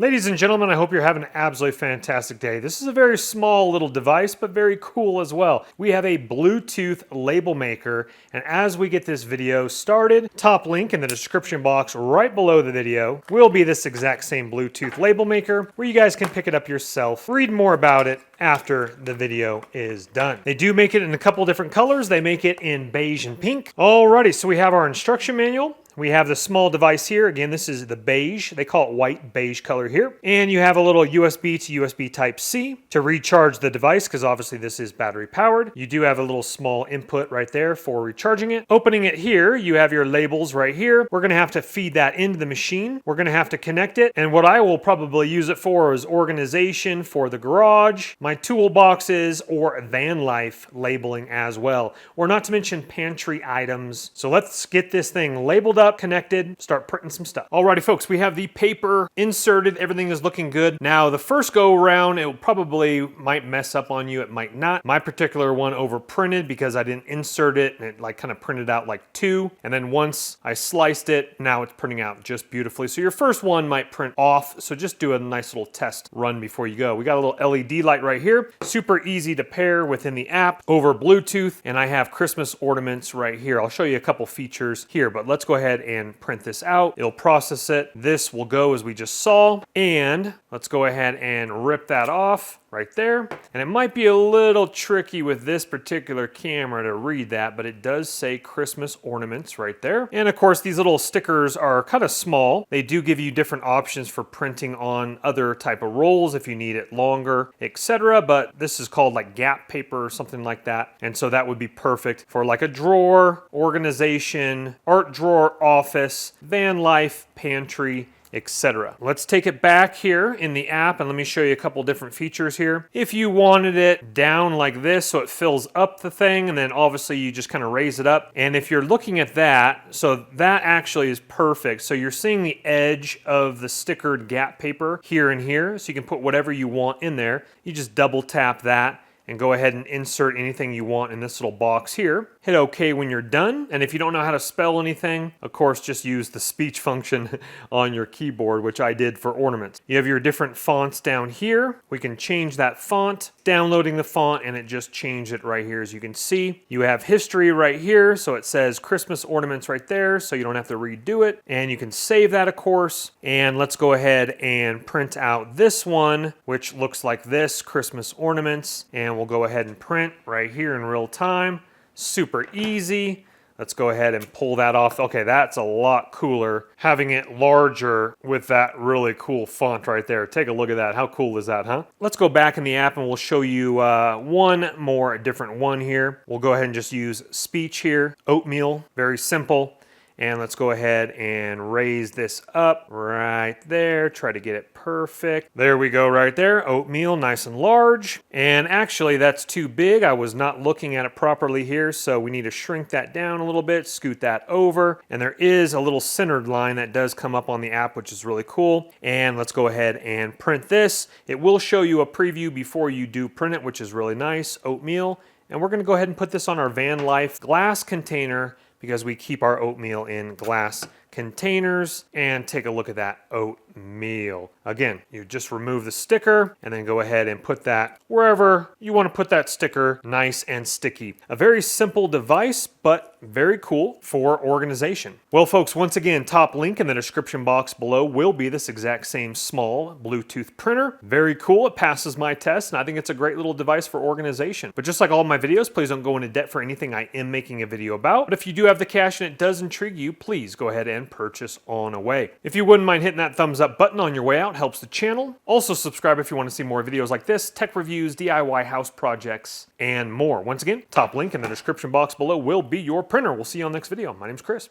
Ladies and gentlemen, I hope you're having an absolutely fantastic day. This is a very small little device, but very cool as well. We have a Bluetooth label maker, and as we get this video started, top link in the description box right below the video will be this exact same Bluetooth label maker where you guys can pick it up yourself, read more about it after the video is done. They do make it in a couple different colors. They make it in beige and pink. Alrighty, so we have our instruction manual. We have the small device here. Again, this is the beige. They call it white beige color here. And you have a little USB to USB Type-C to recharge the device because obviously this is battery powered. You do have a little small input right there for recharging it. Opening it here, you have your labels right here. We're going to have to feed that into the machine. We're going to have to connect it. And what I will probably use it for is organization for the garage, my toolboxes, or van life labeling as well. Or not to mention pantry items. So let's get this thing labeled up, connected, start printing some stuff. Alrighty folks, we have the paper inserted, everything is looking good. Now the first go around, it probably might mess up on you, it might not. My particular one over printed because I didn't insert it and it like kind of printed out like two, and then once I sliced it, now it's printing out just beautifully. So your first one might print off, so just do a nice little test run before you go. We got a little LED light right here, super easy to pair within the app over Bluetooth, and I have Christmas ornaments right here. I'll show you a couple features here, but let's go ahead and print this out. It'll process it. This will go as we just saw. And let's go ahead and rip that off right there. And it might be a little tricky with this particular camera to read that, but it does say Christmas ornaments right there. And of course, these little stickers are kind of small. They do give you different options for printing on other type of rolls if you need it longer, etc. But this is called like gap paper or something like that. And so that would be perfect for like a drawer, organization, art drawer, office, van life, pantry, etc. Let's take it back here in the app and let me show you a couple different features here. If you wanted it down like this so it fills up the thing, and then obviously you just kind of raise it up. And if you're looking at that, so that actually is perfect. So you're seeing the edge of the stickered gap paper here and here, so you can put whatever you want in there. You just double tap that and go ahead and insert anything you want in this little box here. Hit OK when you're done. And if you don't know how to spell anything, of course, just use the speech function on your keyboard, which I did for ornaments. You have your different fonts down here. We can change that font, downloading the font, and it just changed it right here. As you can see, you have history right here. So it says Christmas ornaments right there, so you don't have to redo it. And you can save that, of course. And let's go ahead and print out this one, which looks like this, Christmas ornaments. And we'll go ahead and print right here in real time. Super easy. Let's go ahead and pull that off. Okay, that's a lot cooler, having it larger with that really cool font right there. Take a look at that. How cool is that, huh? Let's go back in the app and we'll show you one more different one here. We'll go ahead and just use speech here. Oatmeal, very simple. And let's go ahead and raise this up right there. Try to get it perfect. There we go right there. Oatmeal, nice and large. And actually that's too big. I was not looking at it properly here. So we need to shrink that down a little bit, scoot that over. And there is a little centered line that does come up on the app, which is really cool. And let's go ahead and print this. It will show you a preview before you do print it, which is really nice. Oatmeal. And we're going to go ahead and put this on our van life glass container, because we keep our oatmeal in glass containers. And take a look at that oatmeal. Again, you just remove the sticker and then go ahead and put that wherever you want to put that sticker, nice and sticky. A very simple device, but very cool for organization. Well, folks, once again, top link in the description box below will be this exact same small Bluetooth printer. Very cool. It passes my test, and I think it's a great little device for organization. But just like all my videos, please don't go into debt for anything I am making a video about. But if you do have the cash and it does intrigue you, please go ahead and purchase on away. If you wouldn't mind hitting that thumbs up button on your way out, helps the channel. Also subscribe if you want to see more videos like this, tech reviews, DIY house projects, and more. Once again, top link in the description box below will be your printer. We'll see you on the next video. My name's Chris.